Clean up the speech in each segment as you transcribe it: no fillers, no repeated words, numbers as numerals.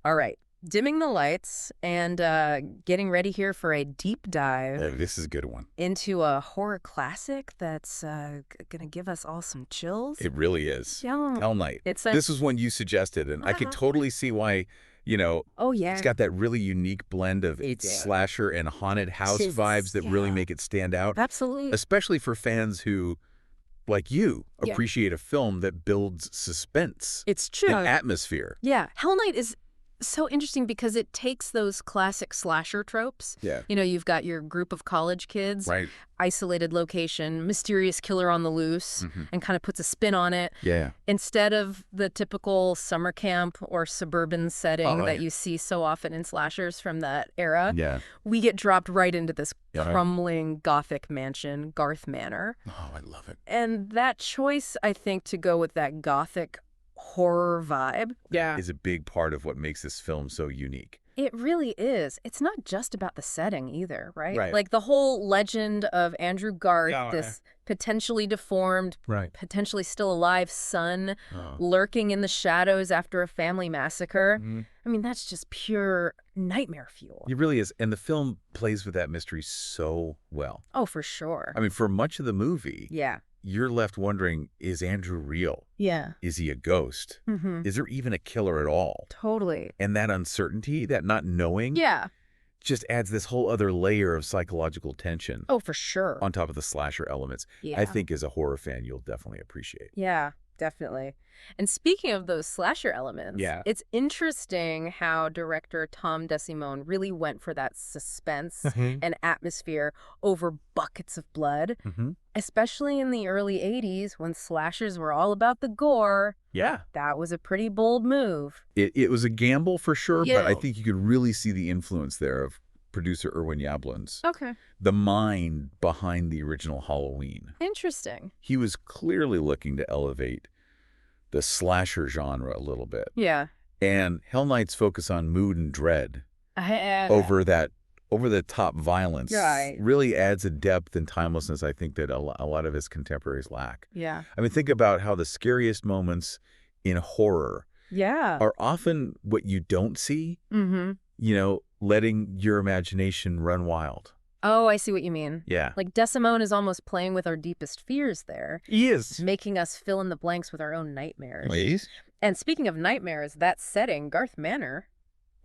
All right. Dimming the lights and getting ready here for a deep dive This is a good one. into a horror classic that's going to give us all some chills. It really is. Yeah. Hell Night. It's This was one you suggested, and I could totally see why, Oh, it's yeah. got that really unique blend of It does. slasher and haunted house Just- vibes that really yeah. make it stand out, Absolutely. especially for fans who, like you, Yeah. appreciate a film that builds suspense It's true. and atmosphere. Yeah. Hell Night is so interesting because it takes those classic slasher tropes. Yeah. You've got your group of college kids, Right. isolated location, mysterious killer on the loose, and kind of puts a spin on it. Yeah. Instead of the typical summer camp or suburban setting Oh, that yeah. you see so often in slashers from that era, Yeah. we get dropped right into this Yeah. crumbling Gothic mansion, Garth Manor. Oh, I love it. And that choice, I think, to go with that Gothic horror vibe, Is a big part of what makes this film so unique. it really is. It's not just about the setting either, right? Right. Like the whole legend of Andrew Garth, Yeah, this potentially deformed, Right. potentially still alive son Oh. lurking in the shadows after a family massacre. Mhm. I mean, that's just pure nightmare fuel. It really is. And the film plays with that mystery so well. Oh, for sure. I mean, for much of the movie, Yeah. you're left wondering, is Andrew real? Yeah. Is he a ghost? Mm-hmm. Is there even a killer at all? Totally. And that uncertainty, that not knowing, Yeah. just adds this whole other layer of psychological tension Oh, for sure. on top of the slasher elements. Yeah. I think as a horror fan, you'll definitely appreciate. Yeah, definitely. And speaking of those slasher elements, Yeah. it's interesting how director Tom DeSimone really went for that suspense and atmosphere over buckets of blood, Mm-hmm. especially in the early 80s when slashers were all about the gore. Yeah. That was a pretty bold move. It was a gamble for sure, but I Yeah. think you could really see the influence there of producer Irwin Yablans, Okay. the mind behind the original Halloween. Interesting. He was clearly looking to elevate the slasher genre a little bit. Yeah. And Hell Night's focus on mood and dread Over. over the top violence Right. really adds a depth and timelessness I think that a lot of his contemporaries lack. Yeah. I mean, think about how the scariest moments in horror Yeah. are often what you don't see, Mm-hmm. letting your imagination run wild. Oh, I see what you mean. Yeah. Like DeSimone is almost playing with our deepest fears there, He is. making us fill in the blanks with our own nightmares. Please? And speaking of nightmares, that setting, Garth Manor,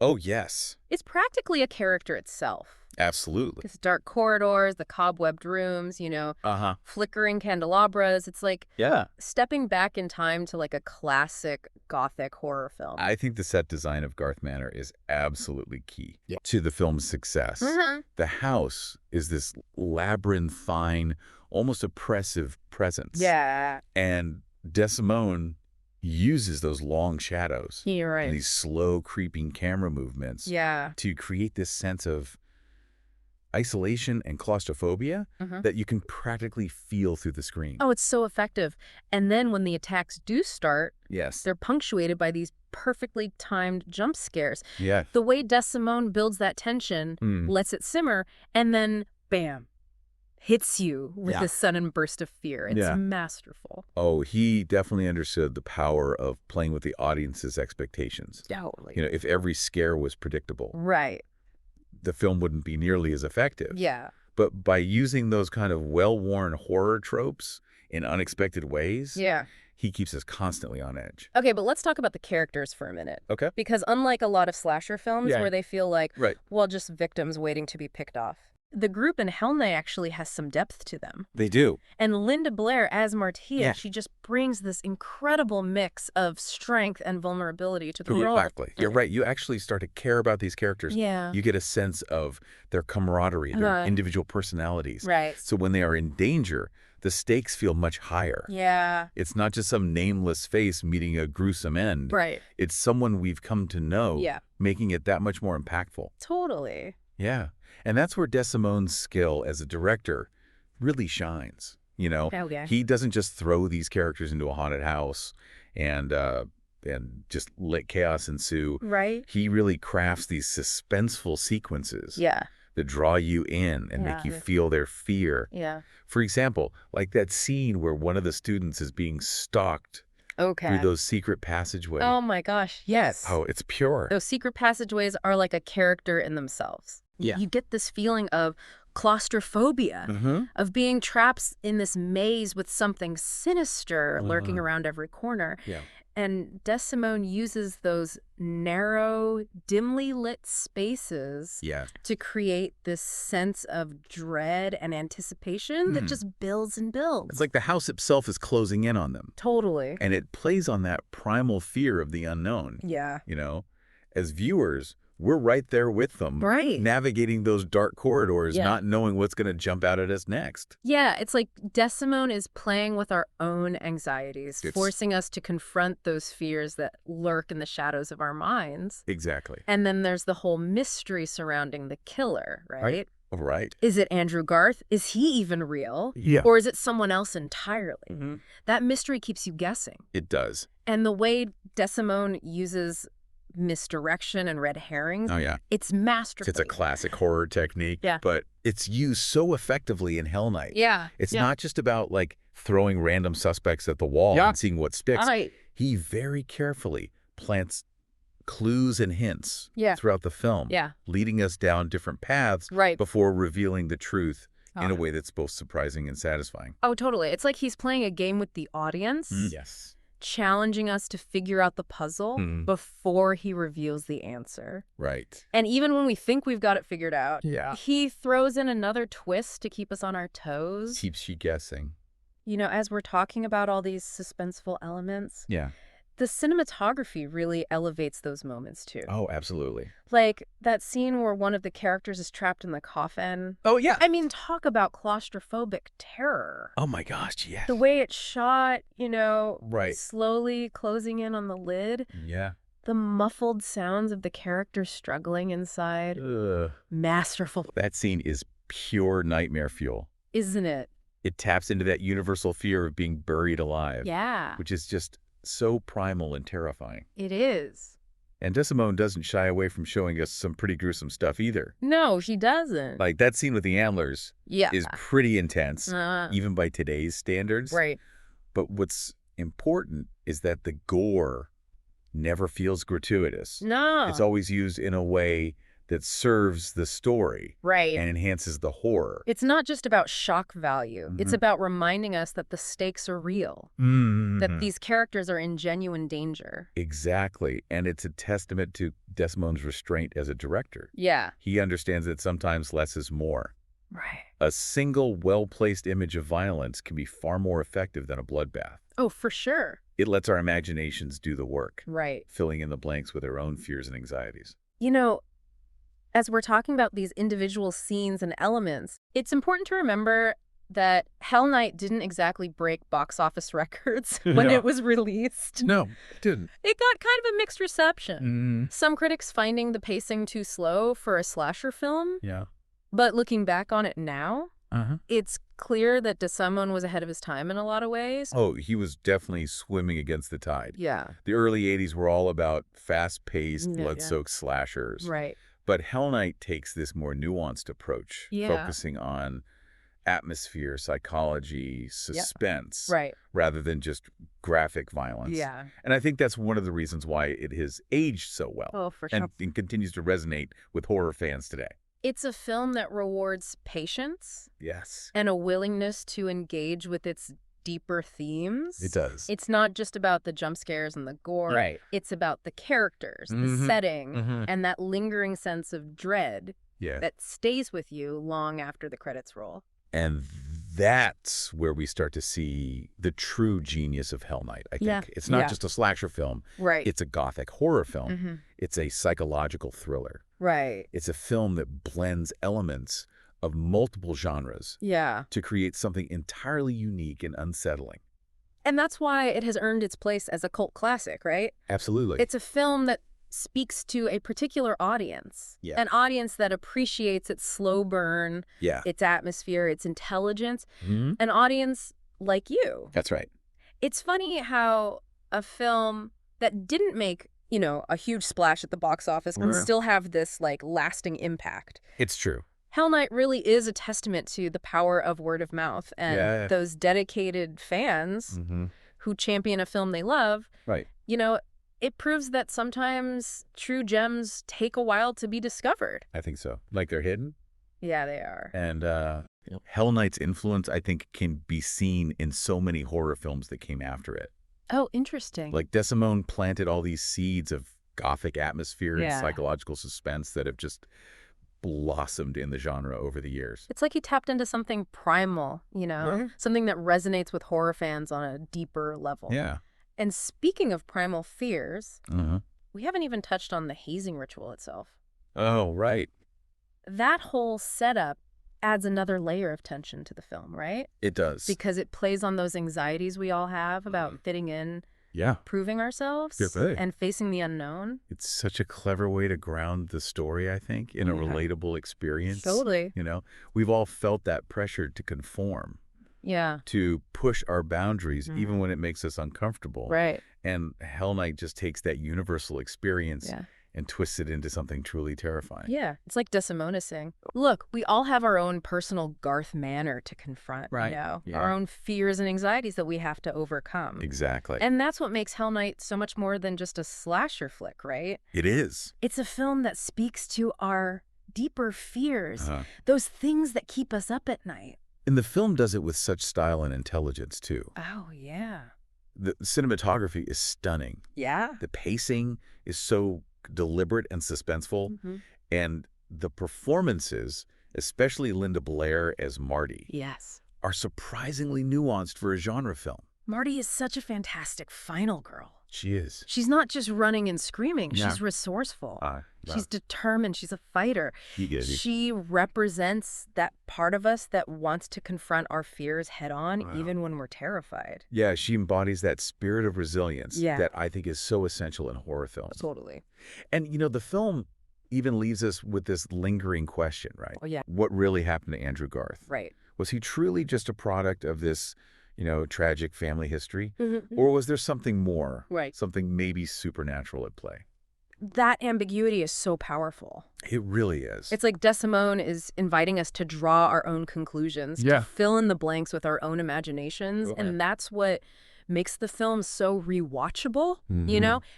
Oh, yes. is practically a character itself. Absolutely. Because dark corridors, the cobwebbed rooms, Uh-huh. flickering candelabras. It's like Yeah. stepping back in time to like a classic Gothic horror film. I think the set design of Garth Manor is absolutely key Yeah. to the film's success. Mhm. The house is this labyrinthine, almost oppressive presence. Yeah. And DeSimone uses those long shadows You're and right. these slow creeping camera movements Yeah. to create this sense of isolation and claustrophobia Mhm. that you can practically feel through the screen. Oh, it's so effective. And then when the attacks do start, Yes. they're punctuated by these perfectly timed jump scares. Yeah. The way DeSimone builds that tension, Mm. lets it simmer, and then, bam, hits you with Yeah. this sudden burst of fear. It's Yeah. masterful. Oh, he definitely understood the power of playing with the audience's expectations. Totally. If every scare was predictable, Right. the film wouldn't be nearly as effective. Yeah. But by using those kind of well-worn horror tropes in unexpected ways, Yeah. he keeps us constantly on edge. Okay, but let's talk about the characters for a minute. Okay. Because unlike a lot of slasher films Yeah. where they feel like, Right. well, just victims waiting to be picked off, the group in Hell Night actually has some depth to them. They do. And Linda Blair as Martia, Yeah. she just brings this incredible mix of strength and vulnerability to the role. Exactly. You're right. You actually start to care about these characters. Yeah. You get a sense of their camaraderie, their Right. individual personalities. Right. So when they are in danger, the stakes feel much higher. Yeah. It's not just some nameless face meeting a gruesome end. Right. It's someone we've come to know, Yeah. making it that much more impactful. Totally. Yeah. And that's where DeSimone's skill as a director really shines. Oh, yeah. He doesn't just throw these characters into a haunted house and just let chaos ensue. Right? He really crafts these suspenseful sequences Yeah. that draw you in and make you Yeah. feel their fear. Yeah. For example, like that scene where one of the students is being stalked through Okay. those secret passageways. Oh my gosh, yes. Oh, it's pure. Those secret passageways are like a character in themselves. Yeah. You get this feeling of claustrophobia, Mm-hmm. of being trapped in this maze with something sinister lurking around every corner. Yeah. And Desdemona uses those narrow, dimly lit spaces Yeah. to create this sense of dread and anticipation that just builds and builds. It's like the house itself is closing in on them. Totally. And it plays on that primal fear of the unknown. Yeah. You know, as viewers, we're right there with them. Right. Navigating those dark corridors, Yeah. not knowing what's going to jump out at us next. Yeah, it's like Desdemona is playing with our own anxieties, forcing us to confront those fears that lurk in the shadows of our minds. Exactly. And then there's the whole mystery surrounding the killer, right? Right. Is it Andrew Garth? Is he even real? Yeah. Or is it someone else entirely? That mystery keeps you guessing. It does. And the way Desdemona uses misdirection and red herrings, Oh, yeah. it's masterful. It's a classic horror technique, Yeah. but it's used so effectively in Hell Night. Yeah. It's not just about, like, throwing random suspects at the wall and seeing what sticks. Right. He very carefully plants clues and hints Yeah. throughout the film, Yeah. leading us down different paths Right. before revealing the truth in a way that's both surprising and satisfying. Oh, totally. It's like he's playing a game with the audience, Yes. challenging us to figure out the puzzle before he reveals the answer. Right. And even when we think we've got it figured out, Yeah. he throws in another twist to keep us on our toes. Keeps you guessing. You know, as we're talking about all these suspenseful elements, Yeah. the cinematography really elevates those moments too. Oh, absolutely. Like that scene where one of the characters is trapped in the coffin. Oh, yeah. I mean, talk about claustrophobic terror. Oh, my gosh, yes. The way it's shot, you know, Right. slowly closing in on the lid. Yeah. The muffled sounds of the characters struggling inside. Ugh. Masterful, That scene is pure nightmare fuel. isn't it? It taps into that universal fear of being buried alive. Yeah, Which is just so primal and terrifying. it is. And Desdemona doesn't shy away from showing us some pretty gruesome stuff either. No, she doesn't. Like that scene with the antlers Yeah. is pretty intense, Uh, even by today's standards. right. But what's important is that the gore never feels gratuitous. No. It's always used in a way that serves the story right. and enhances the horror. It's not just about shock value. It's about reminding us that the stakes are real, that these characters are in genuine danger. Exactly. And it's a testament to Desdemona's restraint as a director. Yeah. He understands that sometimes less is more. Right. A single well-placed image of violence can be far more effective than a bloodbath. Oh, for sure. It lets our imaginations do the work, Right. filling in the blanks with our own fears and anxieties. You know, as we're talking about these individual scenes and elements, it's important to remember that Hell Night didn't exactly break box office records when Yeah. it was released. No, it didn't. It got kind of a mixed reception. Some critics finding the pacing too slow for a slasher film, Yeah. but looking back on it now, Uh-huh. it's clear that Desdemona was ahead of his time in a lot of ways. Oh, he was definitely swimming against the tide. Yeah. The early 80s were all about fast-paced, Yeah, blood-soaked slashers. Right. But Hell Night takes this more nuanced approach, Yeah. focusing on atmosphere, psychology, suspense, Right. rather than just graphic violence. Yeah. And I think that's one of the reasons why it has aged so well Oh, for sure. and continues to resonate with horror fans today. It's a film that rewards patience Yes. and a willingness to engage with its deeper themes. It does. It's not just about the jump scares and the gore. Right. It's about the characters, the setting, and that lingering sense of dread Yeah. that stays with you long after the credits roll. And that's where we start to see the true genius of Hell Night, I think. Yeah. It's not Yeah. just a slasher film. Right. It's a gothic horror film. Mhm. It's a psychological thriller. Right. It's a film that blends elements of multiple genres Yeah. to create something entirely unique and unsettling. And that's why it has earned its place as a cult classic, right? Absolutely. It's a film that speaks to a particular audience, Yeah. an audience that appreciates its slow burn, Yeah. its atmosphere, its intelligence, Mhm. an audience like you. That's right. It's funny how a film that didn't make, you know, a huge splash at the box office and Yeah. still have this, like, lasting impact. It's true. Hell Night really is a testament to the power of word of mouth and Yeah. those dedicated fans who champion a film they love, Right. you know, it proves that sometimes true gems take a while to be discovered. I think so. Like they're hidden. Yeah, they are. And Hell Knight's influence, I think, can be seen in so many horror films that came after it. Oh, interesting. Like Desimone planted all these seeds of gothic atmosphere and Yeah. psychological suspense that have just blossomed in the genre over the years. It's like he tapped into something primal, something that resonates with horror fans on a deeper level. Yeah. And speaking of primal fears, Uh-huh. we haven't even touched on the hazing ritual itself. Oh, right. That whole setup adds another layer of tension to the film, right? It does. Because it plays on those anxieties we all have about fitting in, Yeah. proving ourselves, Good play. and facing the unknown. It's such a clever way to ground the story, I think, in a relatable experience. Totally. We've all felt that pressure to conform, Yeah. to push our boundaries, even when it makes us uncomfortable. Right. And Hell Night just takes that universal experience Yeah. and twists it into something truly terrifying. Yeah. It's like Desimone saying, look, we all have our own personal Garth manner to confront, Right. Yeah. Yeah. Our own fears and anxieties that we have to overcome. Exactly. And that's what makes Hell Night so much more than just a slasher flick, right? It is. It's a film that speaks to our deeper fears, Uh-huh. those things that keep us up at night. And the film does it with such style and intelligence, too. Oh, yeah. The cinematography is stunning. Yeah. The pacing is so deliberate and suspenseful. And the performances, especially Linda Blair as Marty, Yes. are surprisingly nuanced for a genre film. Marty is such a fantastic final girl. She is. She's not just running and screaming. Yeah. She's resourceful. Wow. She's determined. She's a fighter. She represents that part of us that wants to confront our fears head on, even when we're terrified. Yeah, she embodies that spirit of resilience Yeah. that I think is so essential in horror films. Totally. And, the film even leaves us with this lingering question, right? Oh, yeah. What really happened to Andrew Garth? Right. Was he truly just a product of this, tragic family history? Or was there something more? Right. Something maybe supernatural at play? That ambiguity is so powerful. It really is. It's like Desimone is inviting us to draw our own conclusions, Yeah. to fill in the blanks with our own imaginations. And that's what makes the film so rewatchable.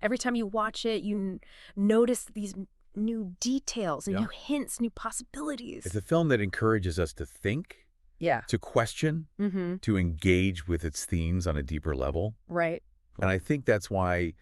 Every time you watch it, you notice these new details and new hints, new possibilities. It's a film that encourages us to think, Yeah. to question, to engage with its themes on a deeper level. Right. And I think that's why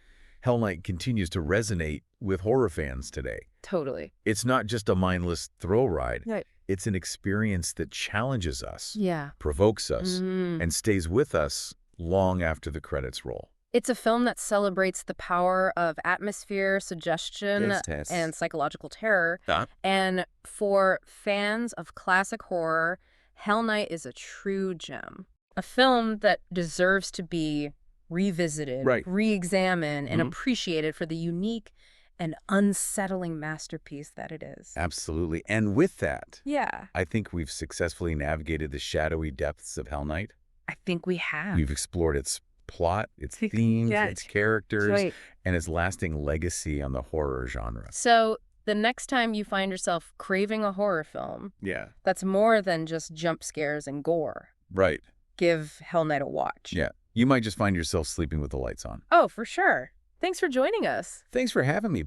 Hell Night continues to resonate with horror fans today. Totally. It's not just a mindless thrill ride. Right. It's an experience that challenges us, Yeah. provokes us, and stays with us long after the credits roll. It's a film that celebrates the power of atmosphere, suggestion, Yes. and psychological terror. And for fans of classic horror, Hell Night is a true gem. A film that deserves to be revisited, re-examined, and appreciated for the unique and unsettling masterpiece that it is. Absolutely. And with that, Yeah. I think we've successfully navigated the shadowy depths of Hell Night. I think we have. We've explored its plot, its themes, its characters, right. and its lasting legacy on the horror genre. So the next time you find yourself craving a horror film Yeah. that's more than just jump scares and gore, Right. give Hell Night a watch. Yeah. You might just find yourself sleeping with the lights on. Oh, for sure. Thanks for joining us. Thanks for having me.